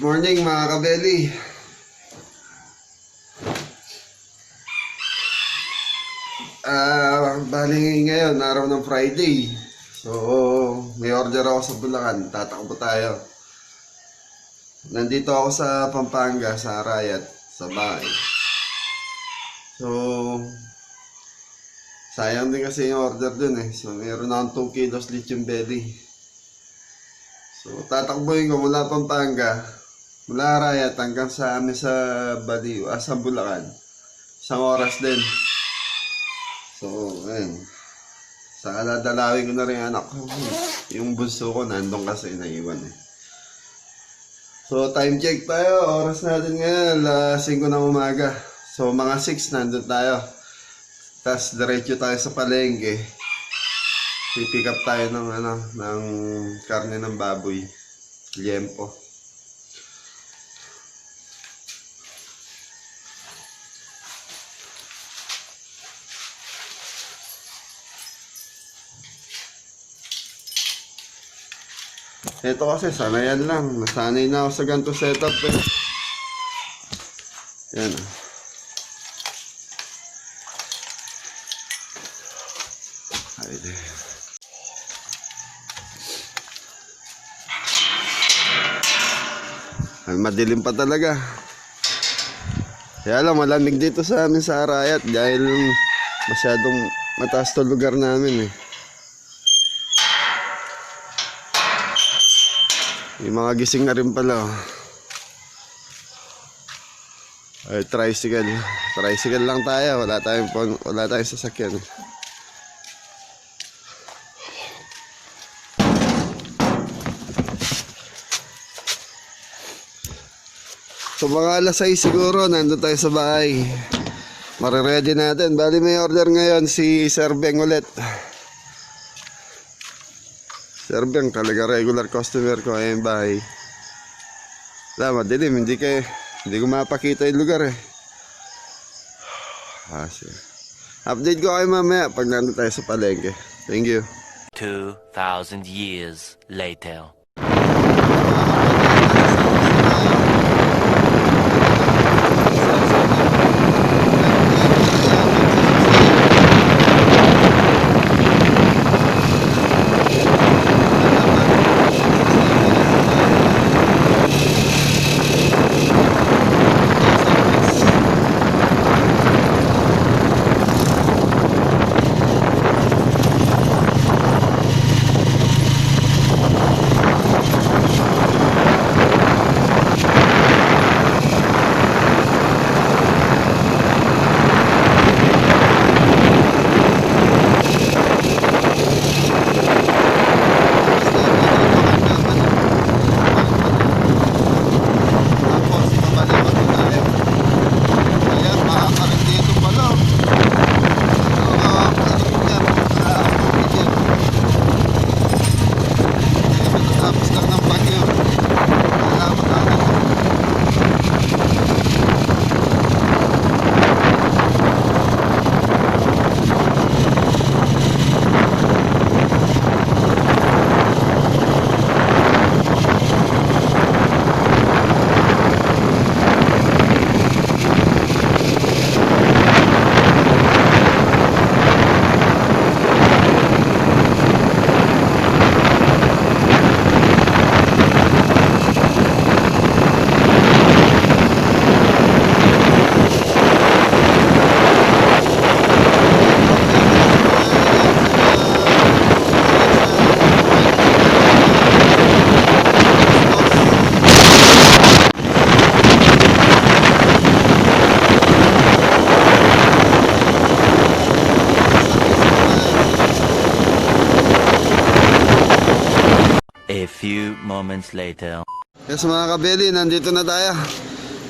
morning mga kabeli. Bali ngayon, araw ng Friday. So, may order ako sa Bulacan. Tatakbo tayo. Nandito ako sa Pampanga, sa Arayat, sa bahay. So, sayang din kasi yung order dun eh. So, meron akong 2 kilos lechon belly. So, tatakbohin ko mula Pampanga, mula Arayat hanggang sa amin sa Baliw, sa Bulacan. 1 oras din. So, ayun. Saka dadalawin ko na rin anak ko. Yung bunso ko nandun kasi naiwan eh. So, time check tayo. Oras natin ngayon, 5 ng umaga. So, mga 6 nandun tayo. Tapos, diretso tayo sa palengke. Pipick up tayo ng karne ng baboy. Liempo. Ito kasi sanayan lang. Nasanay na ako sa ganito setup eh. Yan. Ay, madilim pa talaga. Kaya lang malamig dito sa amin sa Arayat dahil masyadong mataas to lugar namin eh. Yung mga gising na rin pala oh. Ay, tricycle lang tayo, wala tayong sasakyan. So mga alas 6 siguro nandun tayo sa bahay. Mariready natin. Bali may order ngayon si Sir Beng ulit. Sir Beng talaga regular customer ko ay yung bahay. Wala, madilim, hindi ko mapakita yung lugar eh. Update ko kayo mamaya pag nandun tayo sa palengke. Thank you. 2,000 years later. A few moments later. Yes mga kabeli, nandito na tayo.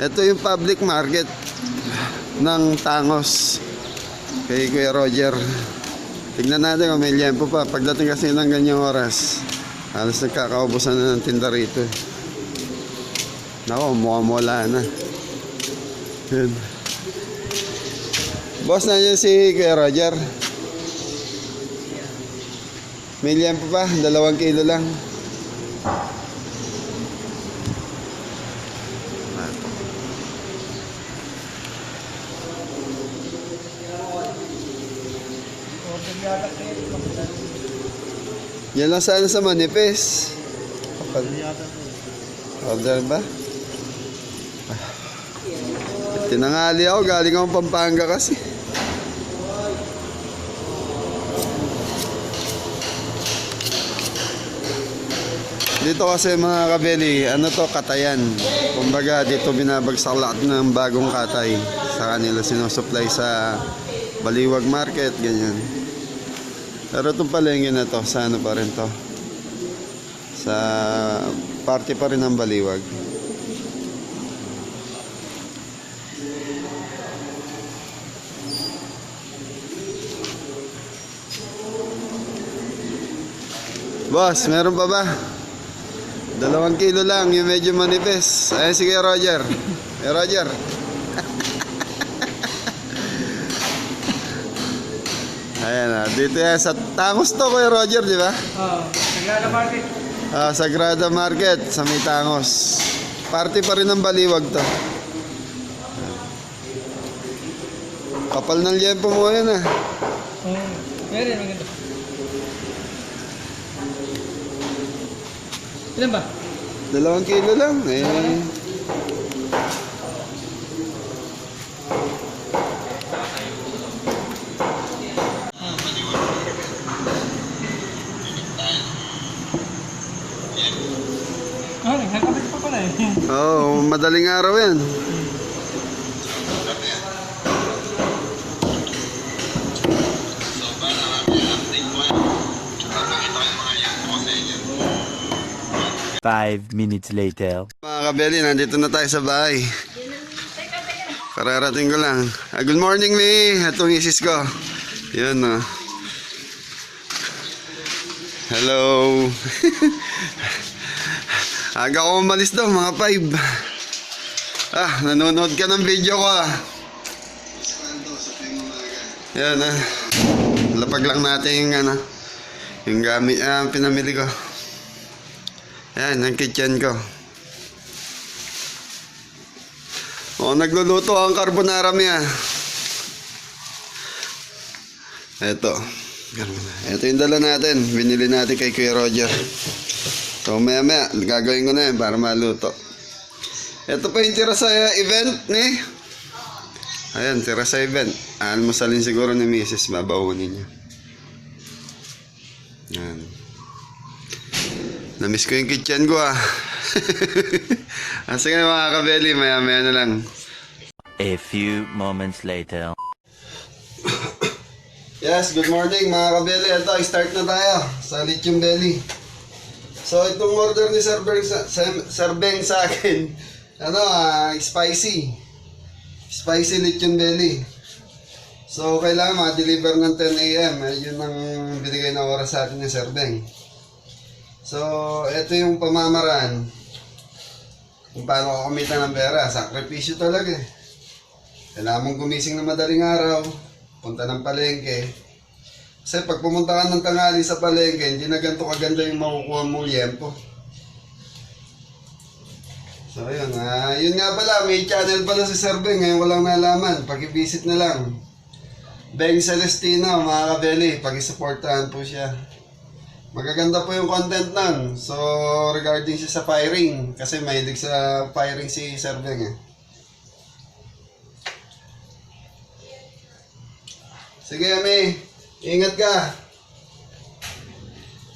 Ito yung public market ng Tangos kay Kuya Roger. Tignan natin kung may liempo pa. Pagdating kasi ng ganyang oras, halos nagkakaubusan na ng tinda rito. Nako, mukhang na. Yun. Boss, nandiyan si Kuya Roger. May liempo pa, 2 kilo lang. Yan lang sana sa manipes. Kapal. Order ba? Tinangali ako, galing akong Pampanga kasi. Dito kasi mga kabeli, ano to, katayan. Kumbaga dito binabagsak lahat ng bagong katay. Sa kanila sinusupply sa Baliwag Market, ganyan. Pero itong palengke na to, sa ano pa rin to? Sa party pa rin ng Baliwag. Boss, meron pa ba? 2 kilo lang, yung medyo manipis. Ayan, sige Roger. Roger. Ayan, dito yan sa Tangos to, Kuya Roger, di ba? Oo, Sagrada Market. Sagrada Market, sa may Tangos. Party pa rin ng Baliwag to. Kapal ng liempo mo yan ah. Meron, maganda. Ilan ba? 2 kilo lang. Eh. Nagkakabit pa pala eh. Oo, madaling araw yan. Five minutes later. Mga kabeli, nandito na tayo sa bahay. Kararating ko lang. Good morning, May. Ito ang isis ko. Yan, no. Hello. Aga ko umalis daw, mga 5. Nanonood ka ng video ko ah. Yan ah. Lapag lang natin yung ano, yung gamit, pinamili ko. Yan, ang kitchen ko. Nagluluto ang carbonara niya. Ito yung dala natin. Binili natin kay Kuya Roger. So maya gagawin ko na yan para maluto. Ito pa yung tira sa event ni. Ayan, tira sa event. Almusalin siguro ni Mrs. Babaunin niya. Yan. Namiss ko yung kitchen ko ah. Sige mga kabeli, maya na lang. A few moments later. Yes, good morning mga kabeli. Ito, start na tayo sa Lechon Belly. So itong order ni Sir Beng sa akin, spicy. Spicy Lechon Belly. So kailangan ma-deliver ng 10 AM. Yun ang binigay na oras sa atin ni Sir Beng. So, ito yung pamamaraan kung paano ako kumita ng pera. Sakripisyo talaga eh. Kailangan mong gumising na madaling araw, punta ng palengke. Kasi pag pumunta ka ng tanghali sa palengke, hindi na ganito kaganda yung makukuha mong liempo. So, yun. Yun nga pala, may channel pala si Sir Beng. Ngayon walang nalaman. Pag-i-visit na lang. Beng Celestino, mga kabeli. Pag-i-suportahan po siya. Magaganda po yung content nun. So, regarding siya sa firing. Kasi mahilig sa firing si Sir Beng eh. Sige, Ami. Ingat ka.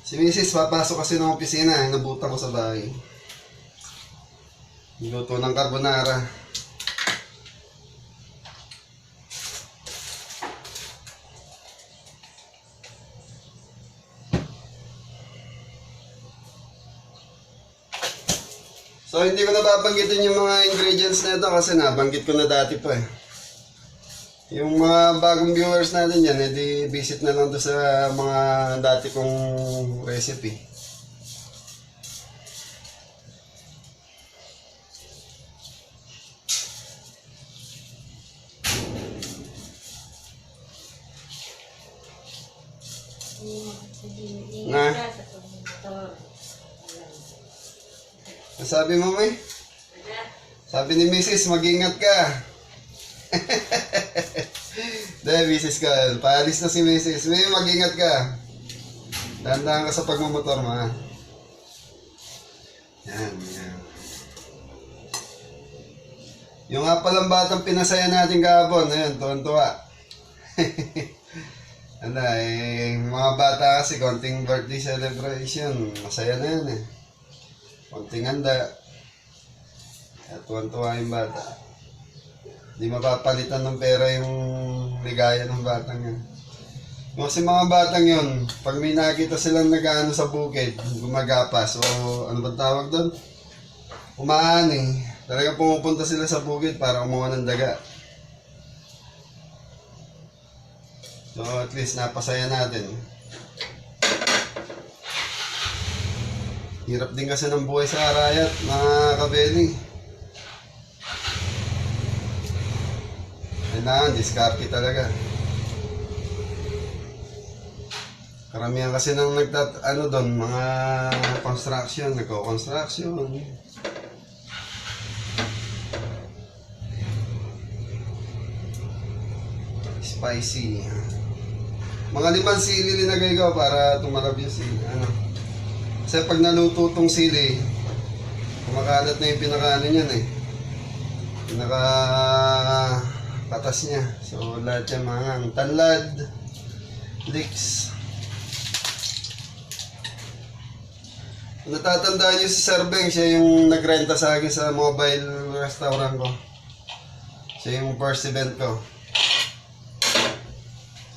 Si Mrs. papasok kasi ng opisina. Nabutan ko sa bahay. Luto ng carbonara. So, hindi ko na babanggitin yung mga ingredients na ito kasi nabanggit ko na dati pa eh. Yung mga bagong viewers natin yan, edi visit na lang doon sa mga dati kong recipe. Na? Sabi mo, May? Sabi ni Mrs. mag-ingat ka. Dahil Mrs. ka, paalis na si Mrs. May, mag-ingat ka. Dahan-dahan ka sa pagmamotor mo, ha? Yan, yan. Yung nga palang batang pinasaya natin kahapon, ayun, tuwan-tuwa. Ano, mga bata kasi, konting birthday celebration, masaya na yan eh. Konting handa. At tuwan-tuwa yung bata. Hindi mapapalitan ng pera yung ligaya ng batang yan. Kasi mga batang yun, pag may nakita silang nag-ano sa bukid, gumagapas, o ano ba tawag doon? Umaani. Talagang pumupunta sila sa bukid para kumuha ng daga. So at least napasaya natin. Hirap din kasi ng buhay sa Arayat, mga kabeli. Kailangan, diskarte talaga. Karamihan kasi nang ano doon, mga construction, nagko-construction. Spicy. Mga 5 sili linagay ko para tumalab yung sili. Ano? Kasi pag naluto tong sili, kumakalat na yung pinaka-ano niyan eh. Pinaka-patas niya. So lahat yan mga tanlad, leeks. Natatandaan niyo si Sir Beng, siya yung nagrenta sa akin sa mobile restaurant ko. Siya yung first event ko.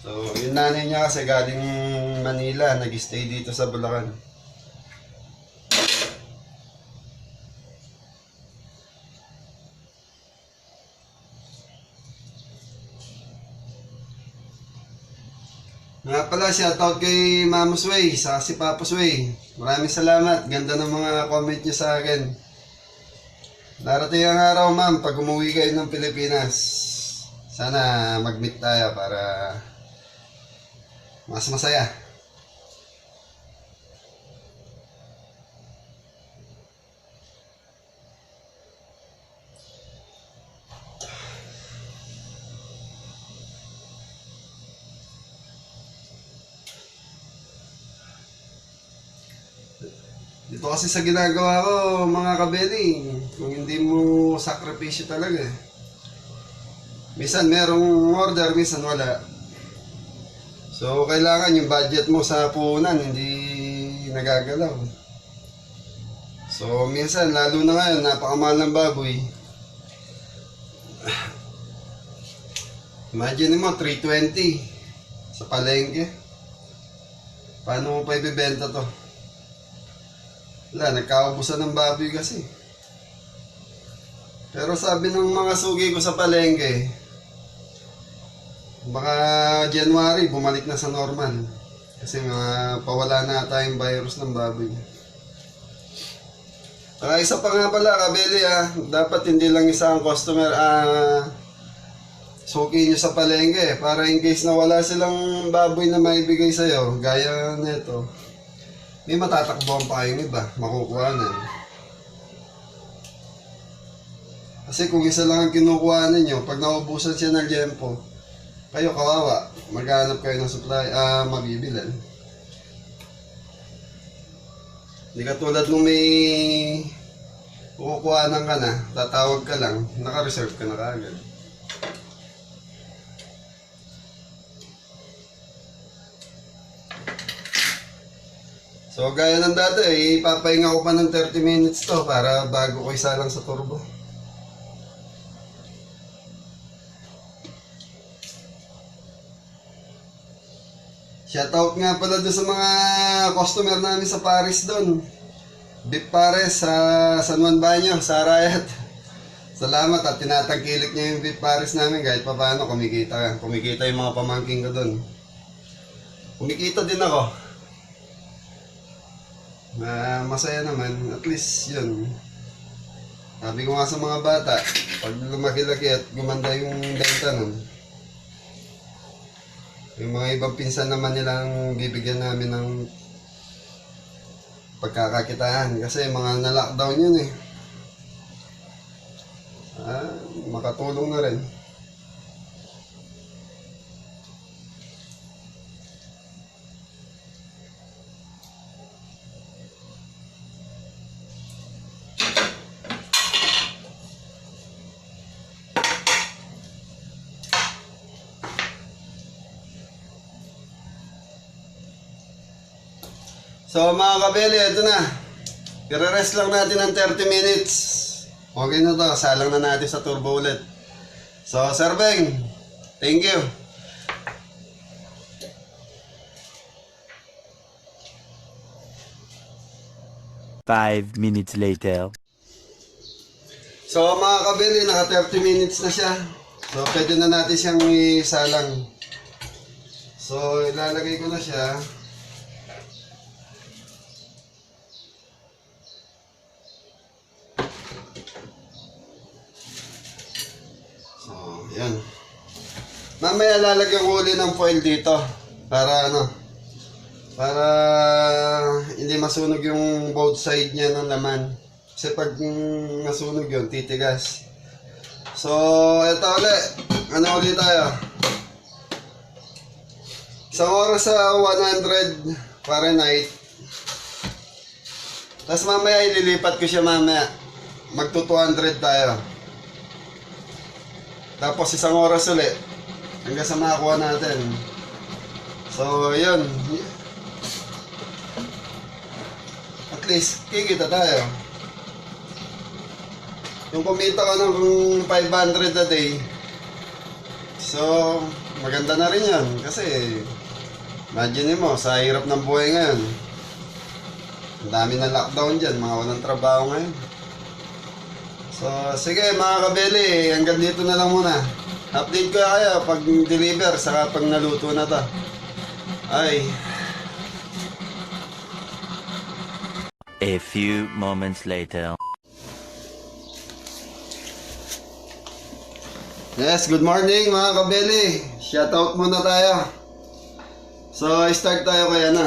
So, yung nanay niya kasi galing Manila, nag-stay dito sa Bulacan. Nga pala, shoutout kay Mamos Way, sa si Papos Way. Maraming salamat, ganda ng mga comment niyo sa akin. Darating ang araw, ma'am, pag umuwi kayo ng Pilipinas, sana mag-meet tayo para mas masaya. Dito kasi sa ginagawa ko, mga kabeli, kung hindi mo sakripisyo talaga eh. Minsan merong order, minsan wala. So, kailangan yung budget mo sa puhunan, hindi nagagalaw. So, minsan, lalo na ngayon, napakamahal ng baboy. Imagine mo, 320 sa palengke. Paano mo pa ibibenta to? Wala, nagkaubusan ng baboy kasi. Pero sabi ng mga sugi ko sa palengke, baka January, bumalik na sa normal. Kasi pawala na tayong virus ng baboy. Saka isa pa nga pala, kabeli dapat hindi lang isa ang customer suki nyo sa palengke. Para in case na wala silang baboy na maibigay sa'yo, gaya nito, may matatakbuhan pa kayong iba, makukuhanan. Kasi kung isa lang ang kinukuhanan nyo, pag naubusan siya ng liempo, kayo kawawa, maghanap kayo ng supply, mabibilan. Hindi katulad nung may kukuhanan ka na, tatawag ka lang, naka-reserve ka na kaagad. So gaya ng dati, ipapahinga ko pa ng 30 minutes to para bago ko isalang sa turbo. Shoutout nga pala doon sa mga customer namin sa Paris doon. Beef Pares sa San Juan Banyo, sa Arayat. Salamat at tinatangkilik niya yung Beef Pares namin kahit pa paano kumikita. Kumikita yung mga pamangking ko doon. Kumikita din ako. Masaya naman, at least yun. Sabi ko nga sa mga bata, pag lumaki-laki at gumanda yung benta nun, yung mga ibang pinsan naman nilang bibigyan namin ng pagkakakitaan kasi mga na-lockdown yun eh. Makatulong na rin. So mga kabeli, ito na. I-rest lang natin ng 30 minutes. Okay na to, salang na natin sa turbo ulit. So Sir Beng, thank you. Five minutes later. So mga kabeli, naka 30 minutes na siya. So pwede na natin siyang isalang. So ilalagay ko na siya. So yan. Mamaya lalagyan ko uli ng foil dito. Para ano, para hindi masunog yung both side niya ng laman. Kasi pag nasunog yun, titigas. So, ito ulit. Ano ulit tayo? Isang oras sa 100 Fahrenheit. Tapos mamaya ililipat ko siya mamaya. Magto 200 tayo. Tapos isang oras ulit. Hanggang sa makakuha natin. So, yun. At least, kikita tayo. Yung kumita ka ng 500 a day, so maganda na rin yan. Kasi imagine mo, sa hirap ng buhay ngayon, ang dami na lockdown dyan, mga walang trabaho ngayon. So sige mga kabeli, hanggang dito na lang muna. Update ko kayo pag deliver, saka pag naluto na to. Ay. A few moments later. Yes, good morning mga kabeli. Shoutout muna tayo. So, start tayo kay ano.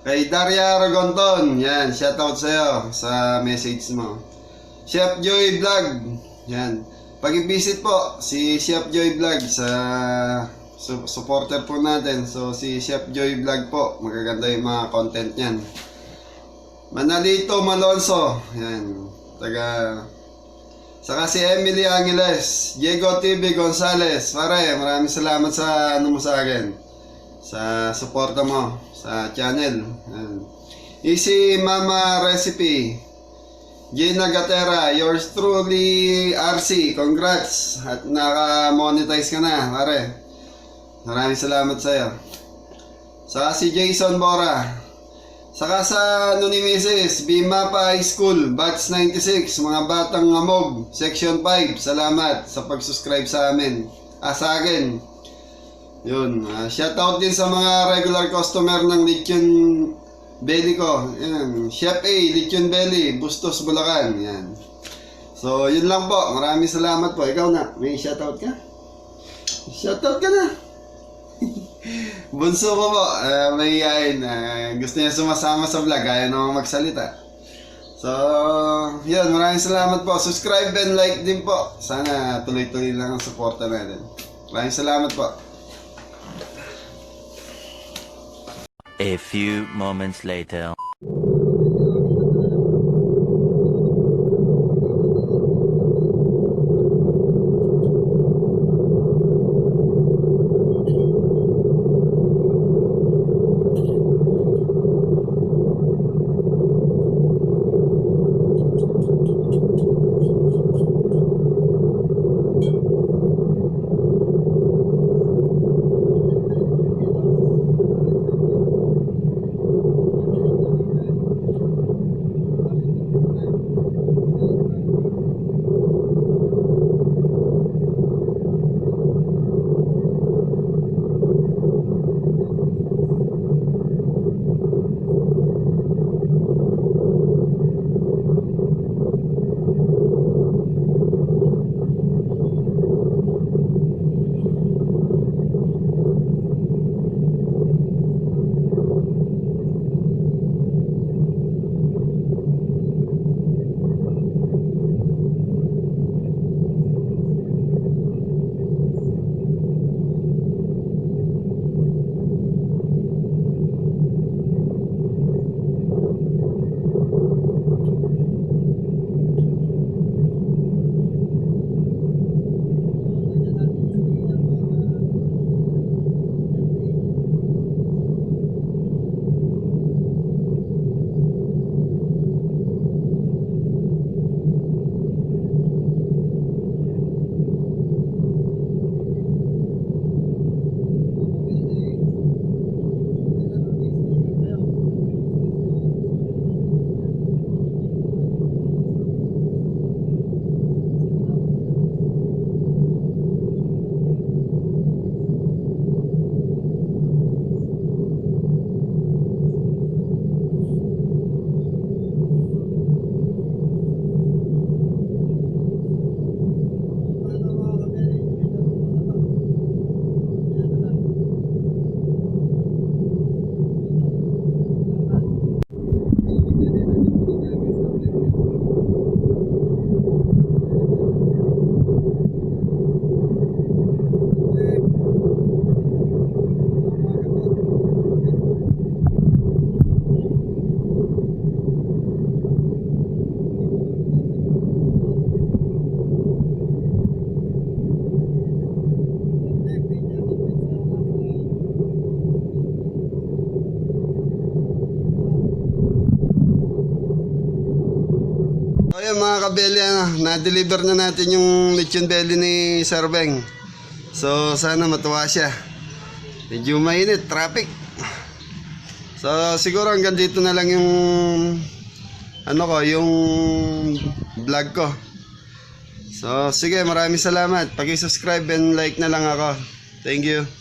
Kay Daria Ragonton. Yan, shoutout sa'yo sa message mo. Chef Joy Vlog. Yan. Pag-visit po si Chef Joy Vlog sa supporter po natin. So, si Chef Joy Vlog po. Magaganda yung mga content niyan. Manalito Malonzo. Yan. Saka si Emily Angeles, Diego TV Gonzales. Pare, maraming salamat sa ano mo sa akin. Sa suporta mo sa channel. Easy Mama Recipe. Gina Gatera, yours truly RC. Congrats at naka-monetize ka na, pare. Maraming salamat sa iyo. Saka si Jason Bora. Saka sa ano ni Mrs. Bimapa High School, Batch 96, mga batang ngamog, Section 5, salamat sa pag-subscribe sa amin. Sa akin. Yun. Shoutout din sa mga regular customer ng Lechon Belly ko. Yan. Chef A, Lechon Belly, Bustos, Bulacan. Yan. So, yun lang po. Maraming salamat po. Ikaw na, may shoutout ka? Shoutout ka na. Bunso ko po, may gusto niya sumasama sa vlog, ayaw naman magsalita. So, yun, maraming salamat po. Subscribe and like din po. Sana tuloy-tuloy lang ang suporta natin. Maraming salamat po. A few moments later. mga kabeli, na-deliver na natin yung lechon belly ni Sir Beng. So sana matuwa siya. Medyo mainit, traffic. So siguro hanggang dito na lang yung yung vlog ko. So sige, maraming salamat. Paki-subscribe and like na lang ako. Thank you.